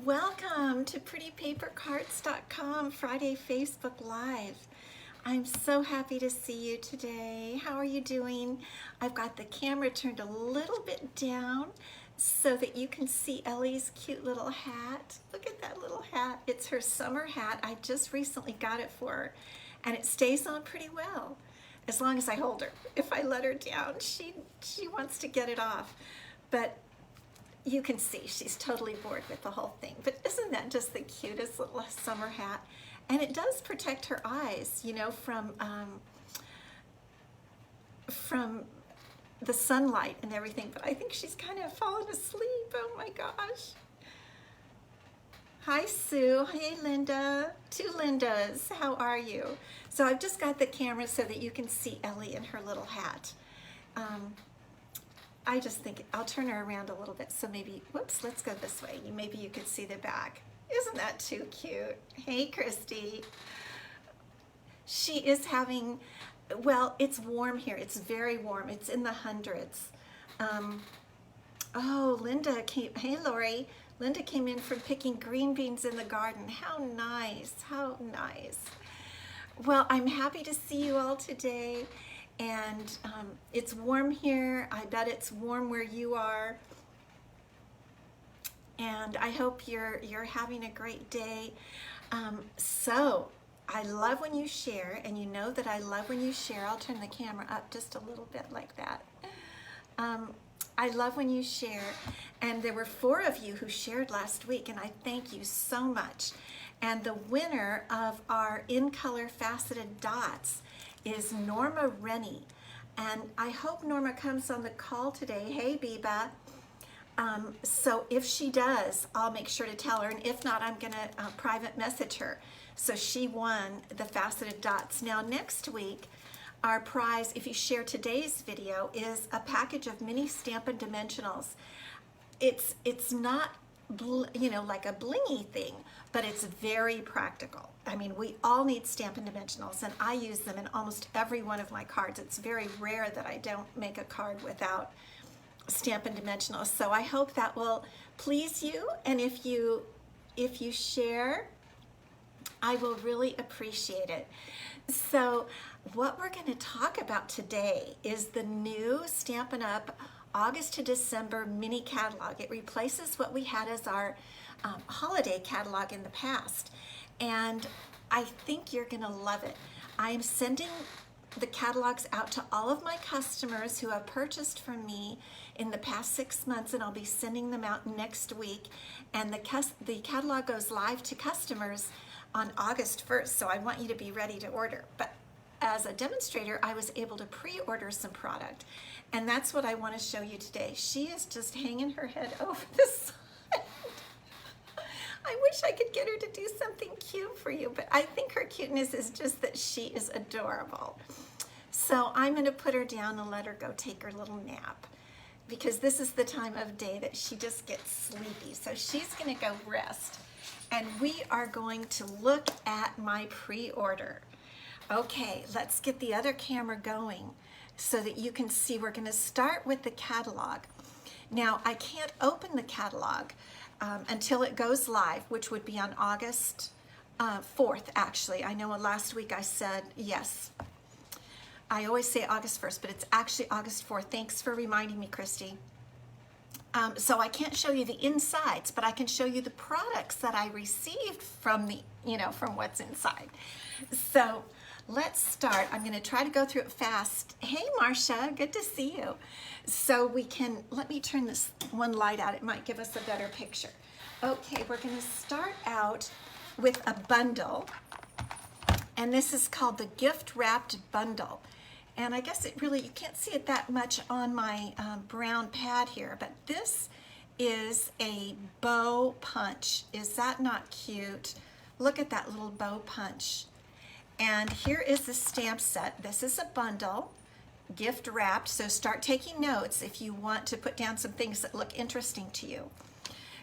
Welcome to prettypapercards.com Friday Facebook Live. I'm so happy to see you today. How are you doing? I've got the camera turned a little bit down so that you can see Ellie's cute little hat. Look at that little hat. It's her summer hat. I just recently got it for her, and it stays on pretty well as long as I hold her. If I let her down, she wants to get it off. But you can see she's totally bored with the whole thing. But isn't that just the cutest little summer hat? And it does protect her eyes, you know, from the sunlight and everything. But I think she's kind of fallen asleep. Oh my gosh. Hi Sue. Hey Linda. Two Lindas. How are you? So I've just got the camera so that you can see Ellie in her little hat. I just think I'll turn her around a little bit, so maybe, whoops, let's go this way. Maybe you could see the back. Isn't that too cute? Hey, Christy. She is having, well, it's warm here. It's very warm. It's in the hundreds. Oh, Linda came, hey, Lori. Linda came in from picking green beans in the garden. How nice, how nice. Well, I'm happy to see you all today. And it's warm here. I bet it's warm where you are. And I hope you're having a great day. So I love when you share, and you know that I love when you share. I'll turn the camera up just a little bit like that. I love when you share. And there were 4 of you who shared last week, and I thank you so much. And the winner of our in color faceted dots is Norma Rennie, and I hope Norma comes on the call today. Hey Biba. So if she does, I'll make sure to tell her, and if not, I'm gonna private message her. So she won the faceted dots. Now next week, our prize, if you share today's video, is a package of mini Stampin' Dimensionals. It's not, you know, like a blingy thing, but it's very practical. I mean, we all need Stampin' Dimensionals, and I use them in almost every one of my cards. It's very rare that I don't make a card without Stampin' Dimensionals. So I hope that will please you, and if you share, I will really appreciate it. So what we're going to talk about today is the new Stampin' Up! August to December mini catalog. It replaces what we had as our holiday catalog in the past, and I think you're gonna love it. I am sending the catalogs out to all of my customers who have purchased from me in the past 6 months, and I'll be sending them out next week. And the catalog goes live to customers on August 1st, so I want you to be ready to order. But as a demonstrator, I was able to pre-order some product, and that's what I want to show you today. She is just hanging her head over the side. I wish I could get her to do something cute for you, but I think her cuteness is just that she is adorable. So I'm going to put her down and let her go take her little nap, because this is the time of day that she just gets sleepy. So she's going to go rest, and we are going to look at my pre-order. Okay, let's get the other camera going so that you can see. We're going to start with the catalog. Now, I can't open the catalog until it goes live, which would be on August 4th, actually. I know last week I said, yes, I always say August 1st, but it's actually August 4th. Thanks for reminding me, Christy. So I can't show you the insides, but I can show you the products that I received from the, you know, from what's inside. So let's start. I'm going to try to go through it fast. Hey, Marcia, good to see you. So we can, let me turn this one light out. It might give us a better picture. Okay, we're going to start out with a bundle, and this is called the gift wrapped bundle. And I guess it really, you can't see it that much on my brown pad here, but this is a bow punch. Is that not cute? Look at that little bow punch. And here is the stamp set. This is a bundle, gift wrapped, so start taking notes if you want to put down some things that look interesting to you.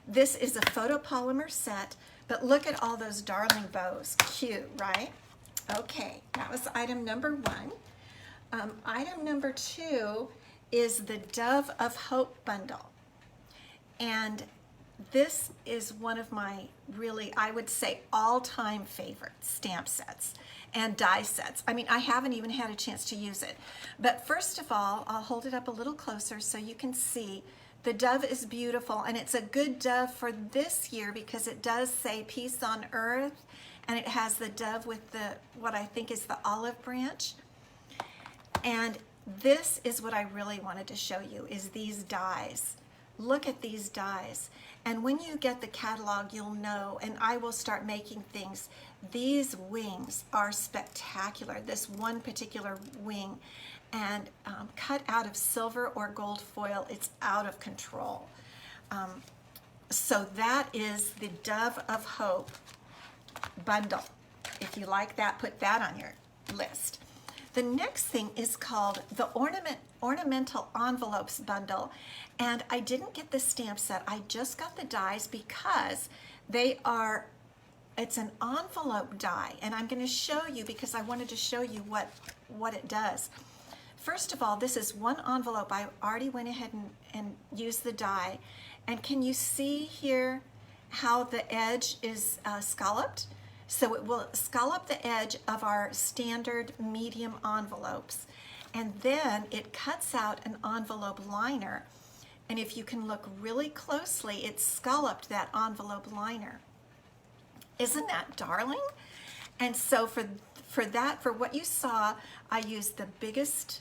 This is a photopolymer set, but look at all those darling bows. Cute, right? Okay, that was item number 1. Item number 2 is the Dove of Hope bundle. And this is one of my really, I would say, all-time favorite stamp sets and die sets. I mean, I haven't even had a chance to use it. But first of all, I'll hold it up a little closer so you can see. The dove is beautiful, and it's a good dove for this year because it does say peace on earth, and it has the dove with the, what I think is the olive branch. And this is what I really wanted to show you, is these dies. Look at these dies. And when you get the catalog, you'll know, and I will start making things. These wings are spectacular, this one particular wing, and cut out of silver or gold foil, it's out of control. So that is the Dove of Hope bundle. If you like that, put that on your list. The next thing is called the Ornamental Envelopes bundle, and I didn't get the stamp set. I just got the dies because they are, it's an envelope die, and I'm going to show you because I wanted to show you what it does. First of all, this is one envelope. I already went ahead and used the die, and can you see here how the edge is scalloped? So it will scallop the edge of our standard medium envelopes, and then it cuts out an envelope liner, and if you can look really closely, it's scalloped that envelope liner. Isn't that darling? And so for what you saw, I used the biggest,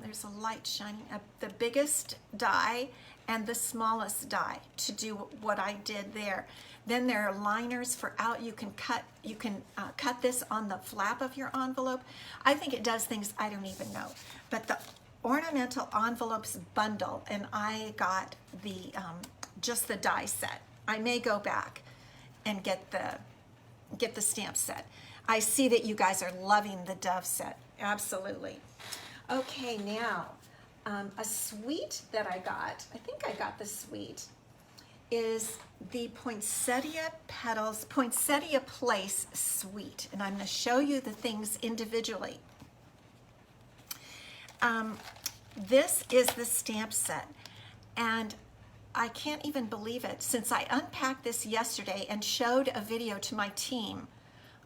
there's a light shining up, the biggest die and the smallest die to do what I did there. Then there are liners for out. You can cut this on the flap of your envelope. I think it does things I don't even know. But the Ornamental Envelopes bundle, and I got the just the die set. I may go back and get the stamp set. I see that you guys are loving the Dove set. Absolutely. Okay, now a suite that I got, I think I got the suite, is the Poinsettia Petals, Poinsettia Place Suite. And I'm going to show you the things individually. This is the stamp set. And I can't even believe it. Since I unpacked this yesterday and showed a video to my team,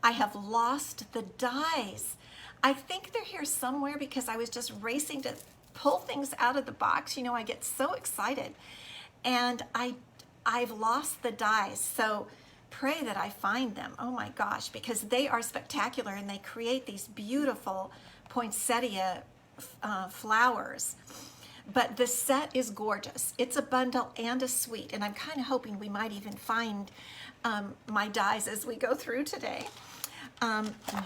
I have lost the dies. I think they're here somewhere because I was just racing to pull things out of the box. You know, I get so excited. And I've lost the dies, so pray that I find them. Oh my gosh, because they are spectacular and they create these beautiful poinsettia flowers. But the set is gorgeous. It's a bundle and a suite, and I'm kind of hoping we might even find my dies as we go through today.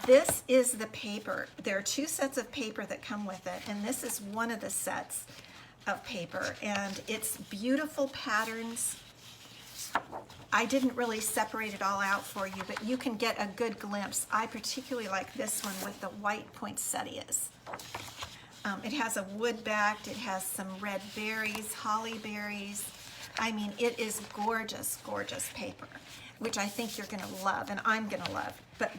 This is the paper. There are 2 sets of paper that come with it, and this is one of the sets of paper, and it's beautiful patterns. I didn't really separate it all out for you, but you can get a good glimpse. I particularly like this one with the white poinsettias. It has a wood backed, it has some red berries, holly berries. I mean, it is gorgeous, gorgeous paper, which I think you're gonna love, and I'm gonna love. But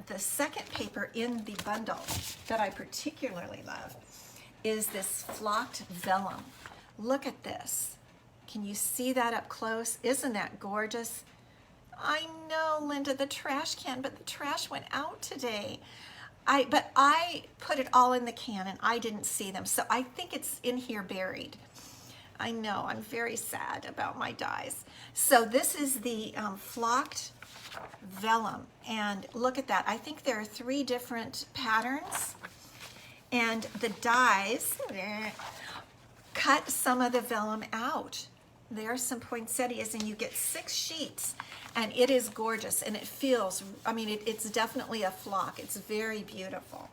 the second paper in the bundle that I particularly love is this flocked vellum. Look at this. Can you see that up close? Isn't that gorgeous? I know, Linda, the trash can, but the trash went out today. But I put it all in the can and I didn't see them, so I think it's in here buried. I know, I'm very sad about my dies. So this is the flocked vellum, and look at that. I think there are 3 different patterns, and the dies cut some of the vellum out. There are some poinsettias, and you get 6 sheets, and it is gorgeous, and it feels, I mean, it's definitely a flock. It's very beautiful.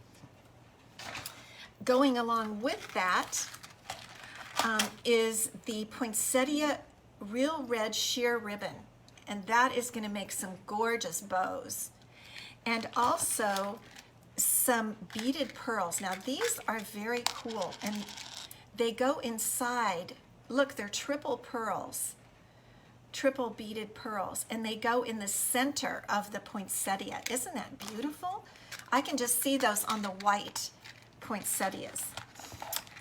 Going along with that is the Poinsettia Real Red Sheer Ribbon, and that is going to make some gorgeous bows. And also some beaded pearls. Now these are very cool, and they go inside. Look, they're triple pearls, triple beaded pearls, and they go in the center of the poinsettia. Isn't that beautiful? I can just see those on the white poinsettias.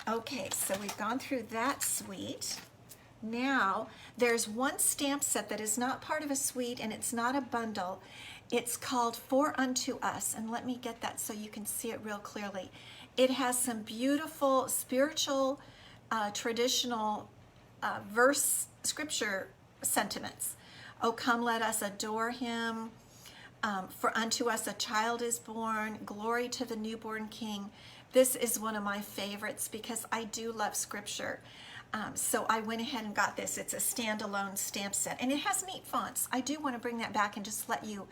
Okay, so we've gone through that suite. Now, there's one stamp set that is not part of a suite and it's not a bundle. It's called For Unto Us, and let me get that so you can see it real clearly. It has some beautiful spiritual, traditional verse scripture sentiments. Oh, come let us adore him. For unto us a child is born. Glory to the newborn king. This is one of my favorites because I do love scripture. So I went ahead and got this. It's a standalone stamp set, and it has neat fonts. I do want to bring that back and just let you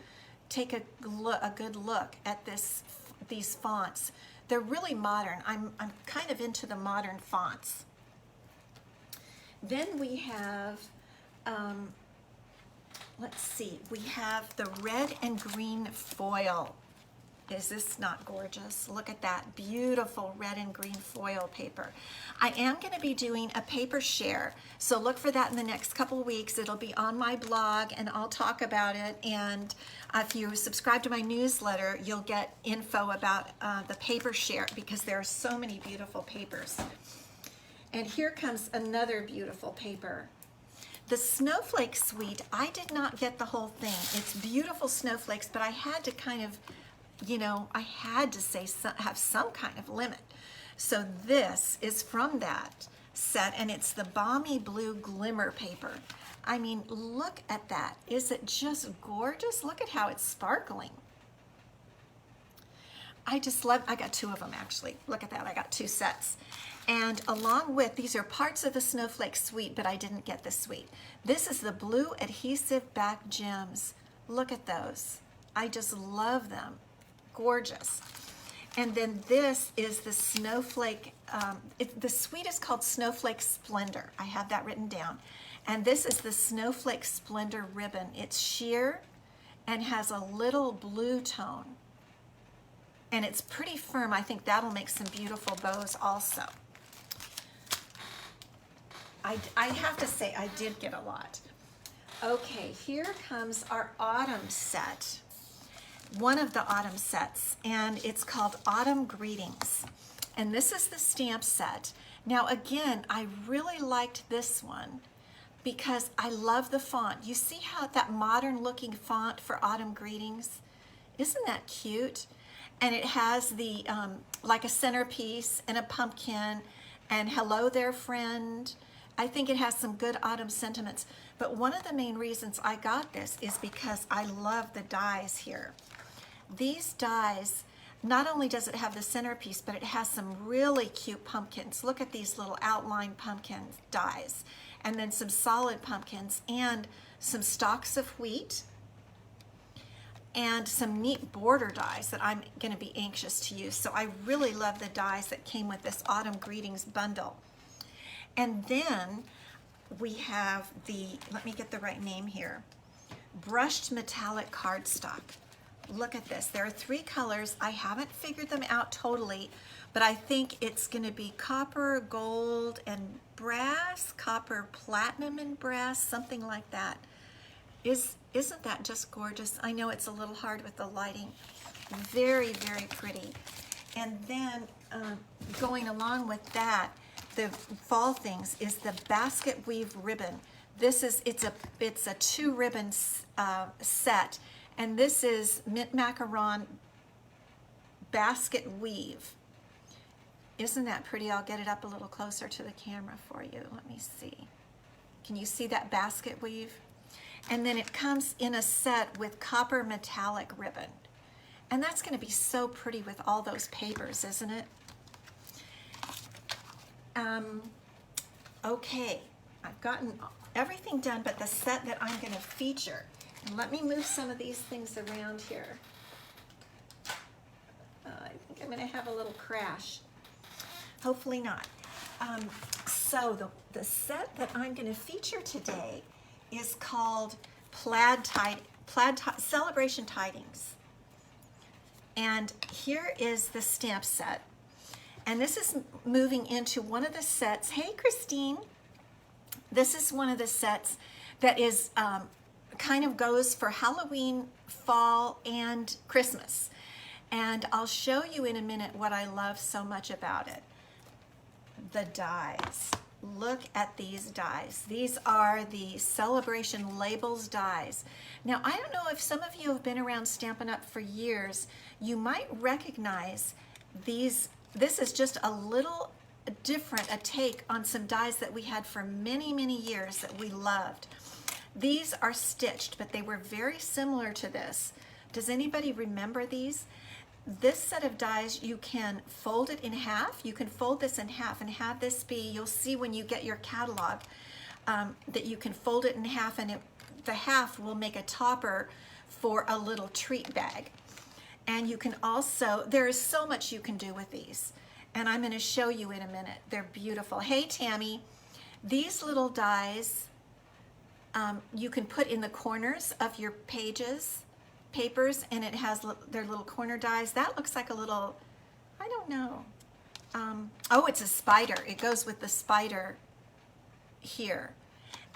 take a good look at these fonts. They're really modern. I'm kind of into the modern fonts. Then we have, let's see, we have the red and green foil. Is this not gorgeous? Look at that beautiful red and green foil paper. I am going to be doing a paper share, so look for that in the next couple of weeks. It'll be on my blog and I'll talk about it, and if you subscribe to my newsletter, you'll get info about the paper share because there are so many beautiful papers. And here comes another beautiful paper. The Snowflake Suite, I did not get the whole thing. It's beautiful snowflakes, but I had to kind of, you know, I had to say have some kind of limit. So this is from that set, and it's the Balmy Blue Glimmer paper. I mean, look at that. Is it just gorgeous? Look at how it's sparkling. I just love, I got two of them actually. Look at that, I got two sets. And along with, these are parts of the Snowflake Suite, but I didn't get the suite. This is the blue adhesive back gems. Look at those. I just love them. Gorgeous. And then this is the Snowflake, the suite is called Snowflake Splendor. I have that written down. And this is the Snowflake Splendor ribbon. It's sheer and has a little blue tone. And it's pretty firm. I think that'll make some beautiful bows also. I have to say I did get a lot. Okay, here comes our autumn set. One of the autumn sets, and it's called Autumn Greetings. And this is the stamp set. Now again, I really liked this one because I love the font. You see how that modern looking font for Autumn Greetings? Isn't that cute? And it has the, like a centerpiece and a pumpkin and hello there friend. I think it has some good autumn sentiments. But one of the main reasons I got this is because I love the dies here. These dies, not only does it have the centerpiece, but it has some really cute pumpkins. Look at these little outline pumpkin dies. And then some solid pumpkins and some stalks of wheat and some neat border dies that I'm going to be anxious to use. So I really love the dies that came with this Autumn Greetings bundle. And then we have the, let me get the right name here, brushed metallic cardstock. Look at this. There are three colors. I haven't figured them out totally, but I think it's going to be copper, gold, and brass, copper, platinum, and brass, something like that. Isn't that just gorgeous? I know it's a little hard with the lighting. Very, very pretty. And then going along with that, the fall things is the basket weave ribbon. This is, it's a 2 ribbon set, and this is mint macaron basket weave. Isn't that pretty? I'll get it up a little closer to the camera for you. Let me see. Can you see that basket weave? And then it comes in a set with copper metallic ribbon. And that's going to be so pretty with all those papers, isn't it? Okay, I've gotten everything done but the set that I'm going to feature. And let me move some of these things around here. I think I'm going to have a little crash. Hopefully not. So the set that I'm going to feature today is called Plaid Celebration Tidings. And here is the stamp set. And this is moving into one of the sets. Hey, Christine. This is one of the sets that is kind of goes for Halloween, fall, and Christmas. And I'll show you in a minute what I love so much about it. The dies. look at these dies. These are the Celebration Labels dies. Now, I don't know if some of you have been around Stampin' Up! For years. You might recognize these. This is just a little different, a take on some dies that we had for many, many years that we loved. These are stitched, but they were very similar to this. Does anybody remember these? This set of dies, you can fold it in half. You can fold this in half and have this be, you'll see when you get your catalog, that you can fold it in half, and the half will make a topper for a little treat bag. And you can also, there is so much you can do with these, and I'm going to show you in a minute. They're beautiful. Hey, Tammy, these little dies you can put in the corners of your papers, and it has their little corner dies. That looks like a little, I don't know. Oh, it's a spider. It goes with the spider here,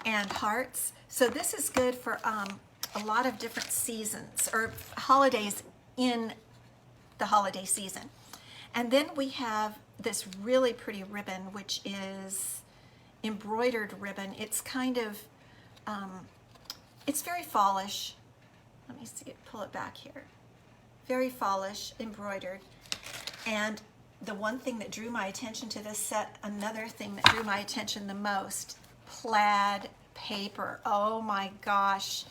and hearts. So this is good for a lot of different seasons or holidays in the holiday season. And then we have this really pretty ribbon, which is embroidered ribbon. It's kind of, it's very fallish. Let me see, pull it back here. Very fallish, embroidered. And the one thing that drew my attention to this set, another thing that drew my attention the most, plaid paper. Oh my gosh,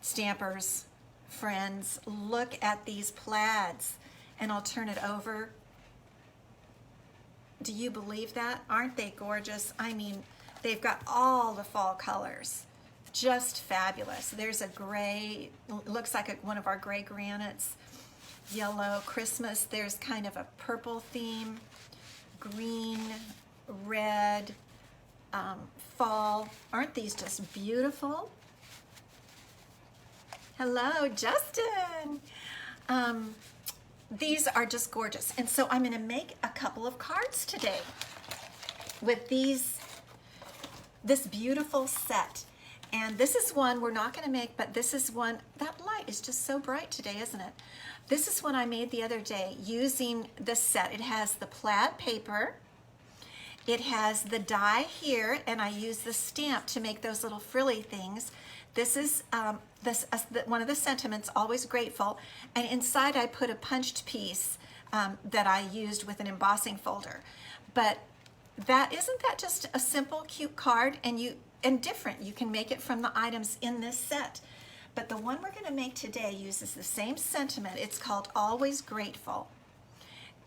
stampers, friends, look at these plaids. And I'll turn it over. Do you believe that? Aren't they gorgeous? I mean, they've got all the fall colors. Just fabulous. There's a gray, looks like one of our gray granites, yellow, Christmas. There's kind of a purple theme, green, red, fall. Aren't these just beautiful? Hello, Justin. These are just gorgeous. And so I'm going to make a couple of cards today with this beautiful set. And this is one we're not going to make, but this is one, that light is just so bright today, isn't it? This is one I made the other day using this set. It has the plaid paper, it has the die here, and I use the stamp to make those little frilly things. This is one of the sentiments, always grateful, and inside I put a punched piece that I used with an embossing folder. But isn't that just a simple, cute card, and different? You can make it from the items in this set. But the one we're going to make today uses the same sentiment. It's called Always Grateful.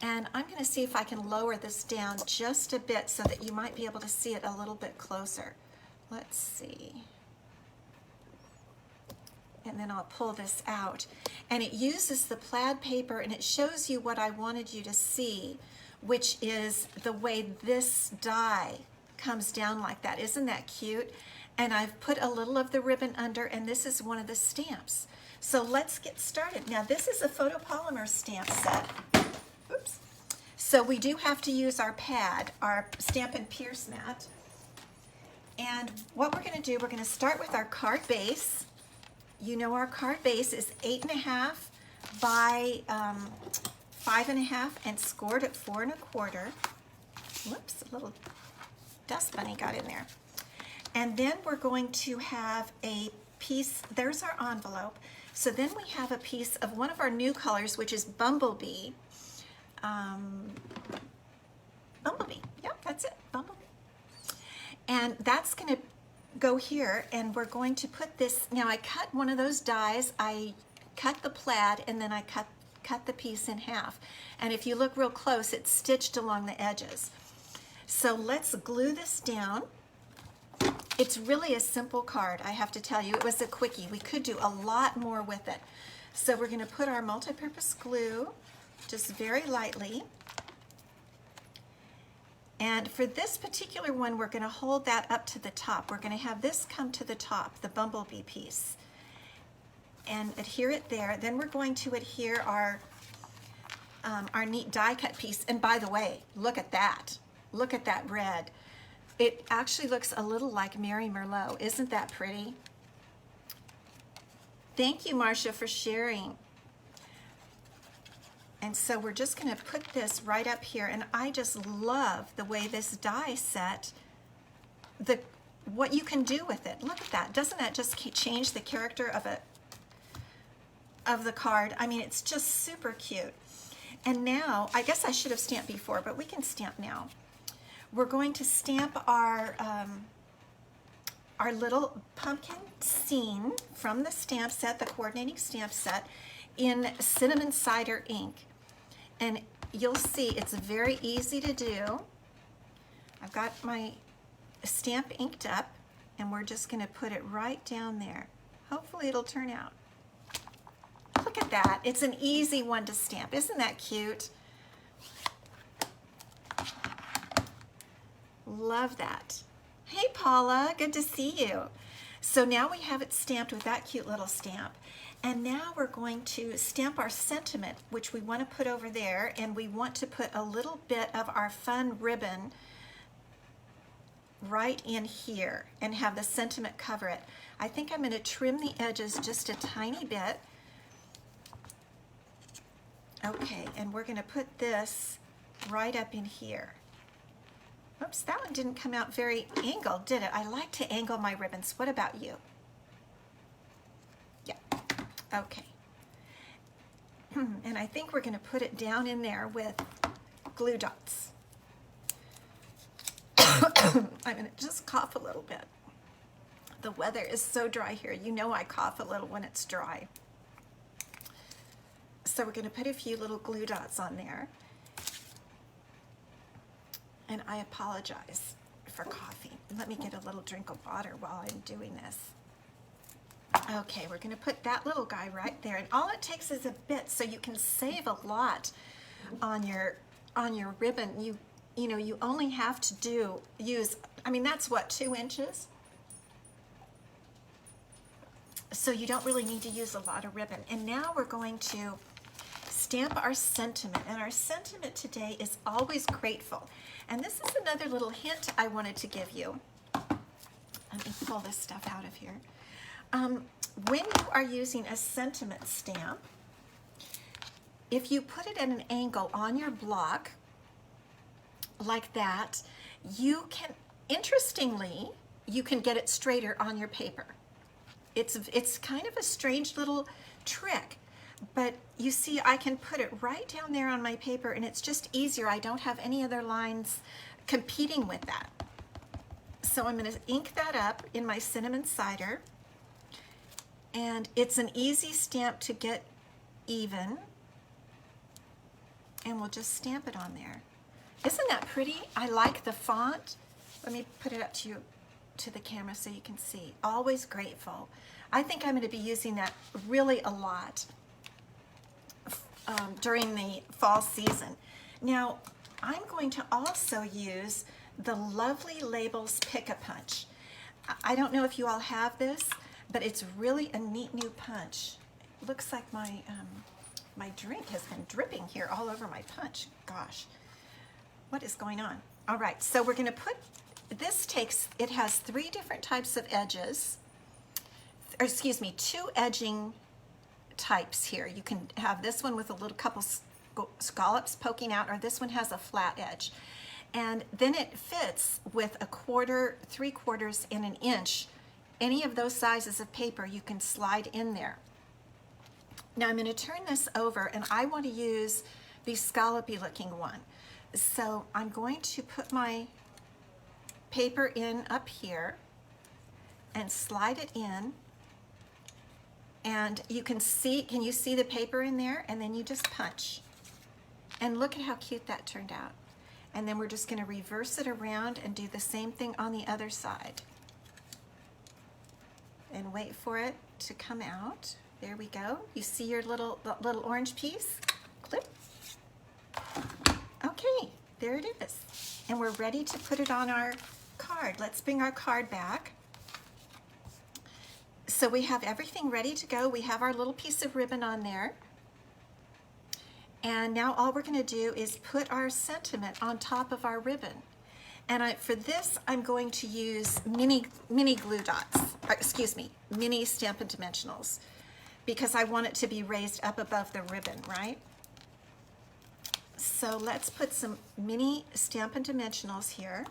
And I'm going to see if I can lower this down just a bit so that you might be able to see it a little bit closer. Let's see. And then I'll pull this out. And it uses the plaid paper, and it shows you what I wanted you to see, which is the way this die comes down like that. Isn't that cute? And I've put a little of the ribbon under, and this is one of the stamps. So let's get started. Now this is a photopolymer stamp set. Oops. So we do have to use our pad, our Stampin' Pierce mat. And what we're going to do, we're going to start with our card base. You know our card base is 8.5 by 5.5 and scored at 4 1/4. Whoops, a little dust bunny got in there. And then we're going to have a piece, there's our envelope. So then we have a piece of one of our new colors, which is Bumblebee. Bumblebee, yep, that's it, Bumblebee. And that's going to go here, and we're going to put this, now I cut one of those dies, I cut the plaid, and then I cut the piece in half. And if you look real close, it's stitched along the edges. So let's glue this down. It's really a simple card, I have to tell you. It was a quickie. We could do a lot more with it. So we're going to put our multi-purpose glue just very lightly. And for this particular one, we're going to hold that up to the top. We're going to have this come to the top, the bumblebee piece, and adhere it there. Then we're going to adhere our neat die cut piece. And by the way, look at that. Look at that red. It actually looks a little like Mary Merlot. Isn't that pretty? Thank you, Marcia, for sharing. And so we're just going to put this right up here. And I just love the way this die set what you can do with it. Look at that. Doesn't that just change the character of the card? I mean, it's just super cute. And now, I guess I should have stamped before, but we can stamp now. We're going to stamp our little pumpkin scene from the stamp set, the coordinating stamp set, in cinnamon cider ink. And you'll see it's very easy to do. I've got my stamp inked up, and we're just going to put it right down there. Hopefully it'll turn out. Look at that. It's an easy one to stamp. Isn't that cute? Love that. Hey Paula, good to see you. So now we have it stamped with that cute little stamp. And now we're going to stamp our sentiment, which we want to put over there, and we want to put a little bit of our fun ribbon right in here and have the sentiment cover it. I think I'm going to trim the edges just a tiny bit. Okay, and we're going to put this right up in here. Oops, that one didn't come out very angled, did it? I like to angle my ribbons. What about you? Yeah, okay. And I think we're going to put it down in there with glue dots. I'm going to just cough a little bit. The weather is so dry here. You know I cough a little when it's dry. So we're going to put a few little glue dots on there. And I apologize for coughing. Let me get a little drink of water while I'm doing this. Okay, we're going to put that little guy right there. And all it takes is a bit, so you can save a lot on your ribbon. You know, you only have to use, I mean, that's what, 2 inches? So you don't really need to use a lot of ribbon. And now we're going to stamp our sentiment. And our sentiment today is always grateful. And this is another little hint I wanted to give you. Let me pull this stuff out of here. When you are using a sentiment stamp, if you put it at an angle on your block, like that, you can, interestingly, you can get it straighter on your paper. It's kind of a strange little trick, but you see I can put it right down there on my paper and it's just easier. I don't have any other lines competing with that. So I'm going to ink that up in my cinnamon cider, and it's an easy stamp to get even, and we'll just stamp it on there. Isn't that pretty? I like the font. Let me put it up to the camera so you can see. Always grateful. I think I'm going to be using that really a lot during the fall season. Now, I'm going to also use the Lovely Labels Pick-a-Punch. I don't know if you all have this, but it's really a neat new punch. It looks like my my drink has been dripping here all over my punch. Gosh, what is going on? All right, so we're going to put, this it has 3 different types of edges, or excuse me, 2 edging types here. You can have this one with a little couple scallops poking out, or this one has a flat edge. And then it fits with 1/4, 3/4, and 1 inch. Any of those sizes of paper you can slide in there. Now I'm going to turn this over, and I want to use the scallopy looking one. So I'm going to put my paper in up here and slide it in, and you can you see the paper in there? And then you just punch. And look at how cute that turned out. And then we're just going to reverse it around and do the same thing on the other side. And wait for it to come out. There we go. You see your little orange piece? Clip. Okay, there it is. And we're ready to put it on our card. Let's bring our card back. So we have everything ready to go. We have our little piece of ribbon on there. And now all we're going to do is put our sentiment on top of our ribbon. And for this, I'm going to use mini glue dots, or excuse me, mini Stampin' Dimensionals, because I want it to be raised up above the ribbon, right? So let's put some mini Stampin' Dimensionals here.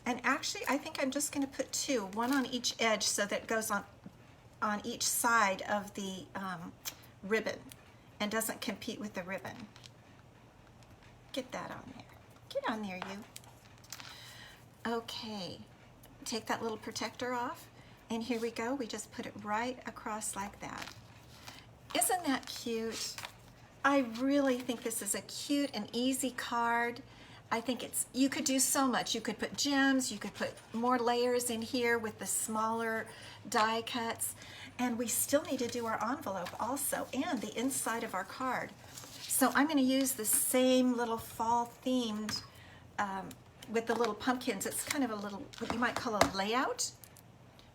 And actually, I think I'm just going to put two, one on each edge so that it goes on each side of the ribbon and doesn't compete with the ribbon. Get that on there. Get on there, you. Okay, take that little protector off, and here we go. We just put it right across like that. Isn't that cute? I really think this is a cute and easy card. I think you could do so much. You could put gems, you could put more layers in here with the smaller die cuts, and we still need to do our envelope also, and the inside of our card. So I'm going to use the same little fall themed with the little pumpkins. It's kind of a little, what you might call a layout.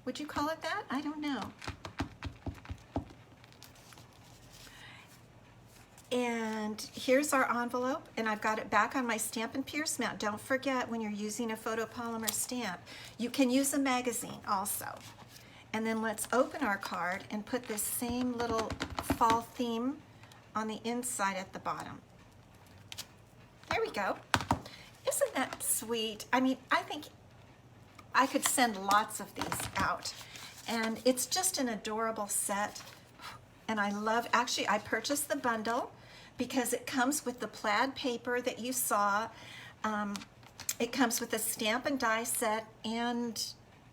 Would you call it that? I don't know. And here's our envelope, and I've got it back on my Stampin' Pierce mount. Don't forget, when you're using a photopolymer stamp, you can use a magazine also. And then let's open our card and put this same little fall theme on the inside at the bottom. There we go. Isn't that sweet? I mean, I think I could send lots of these out. And it's just an adorable set. And I love, actually, I purchased the bundle because it comes with the plaid paper that you saw. It comes with a stamp and die set and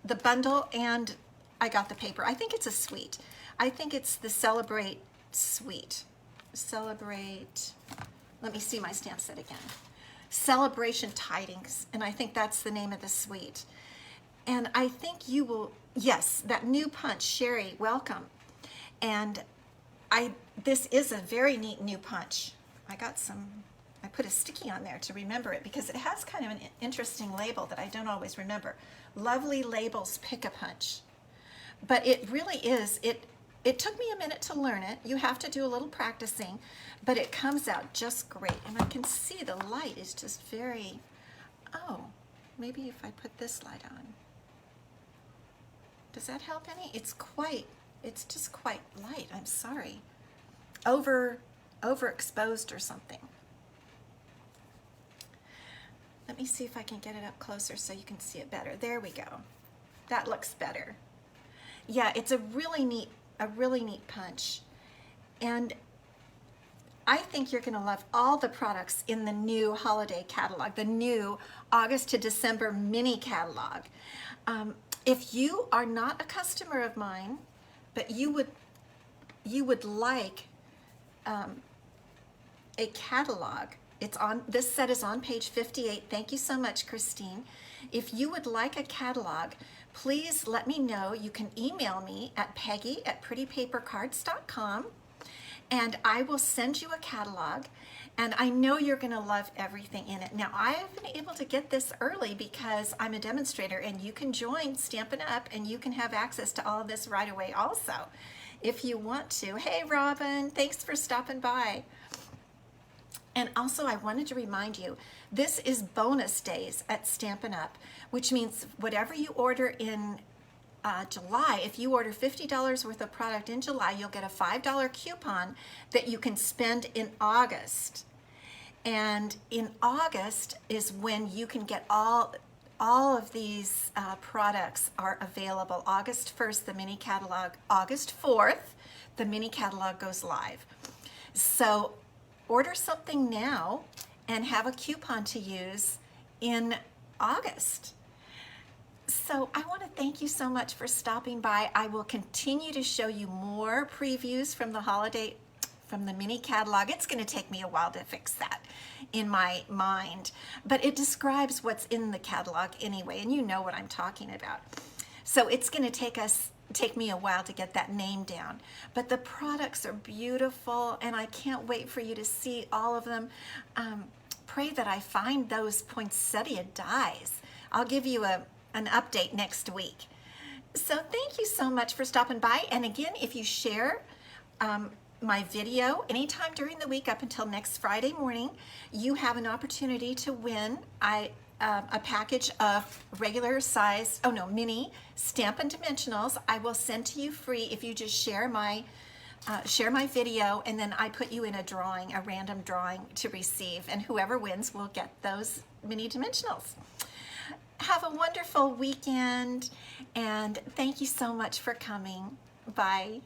the bundle, and I got the paper. I think it's a suite. I think it's the Celebrate Suite. Celebrate, let me see my stamp set again. Celebration Tidings, and I think that's the name of the suite. And I think you will, yes, that new punch, Sherry, welcome. And this is a very neat new punch. I put a sticky on there to remember it because it has kind of an interesting label that I don't always remember. Lovely Labels Pick-a-Punch. But it really is, it took me a minute to learn it. You have to do a little practicing, but it comes out just great. And I can see the light is just very, oh, maybe if I put this light on. Does that help any? It's just quite light, I'm sorry. Overexposed or something. Let me see if I can get it up closer so you can see it better. There we go. That looks better. Yeah, it's a really neat punch. And I think you're gonna love all the products in the new holiday catalog, the new August to December mini catalog. If you are not a customer of mine, but you would like a catalog, this set is on page 58. Thank you so much, Christine. If you would like a catalog, please let me know. You can email me at peggy@prettypapercards.com, and I will send you a catalog. And I know you're going to love everything in it. Now, I have been able to get this early because I'm a demonstrator, and you can join Stampin' Up, and you can have access to all of this right away also, if you want to. Hey, Robin, thanks for stopping by. And also, I wanted to remind you, this is bonus days at Stampin' Up, which means whatever you order in July, if you order $50 worth of product in July, you'll get a $5 coupon that you can spend in August. And in August is when you can get all of these products are available. August 1st, the mini catalog. August 4th, the mini catalog goes live. So order something now and have a coupon to use in August. So I want to thank you so much for stopping by. I will continue to show you more previews from the mini catalog. It's going to take me a while to fix that in my mind, but it describes what's in the catalog anyway, and you know what I'm talking about. So it's going to take me a while to get that name down, but the products are beautiful, and I can't wait for you to see all of them. Pray that I find those poinsettia dies. I'll give you an update next week. So thank you so much for stopping by. And again, if you share my video anytime during the week up until next Friday morning, you have an opportunity to win a package of regular size, mini Stampin' Dimensionals. I will send to you free if you just share my video, and then I put you in a random drawing to receive, and whoever wins will get those mini Dimensionals. have a wonderful weekend, and thank you so much for coming. Bye.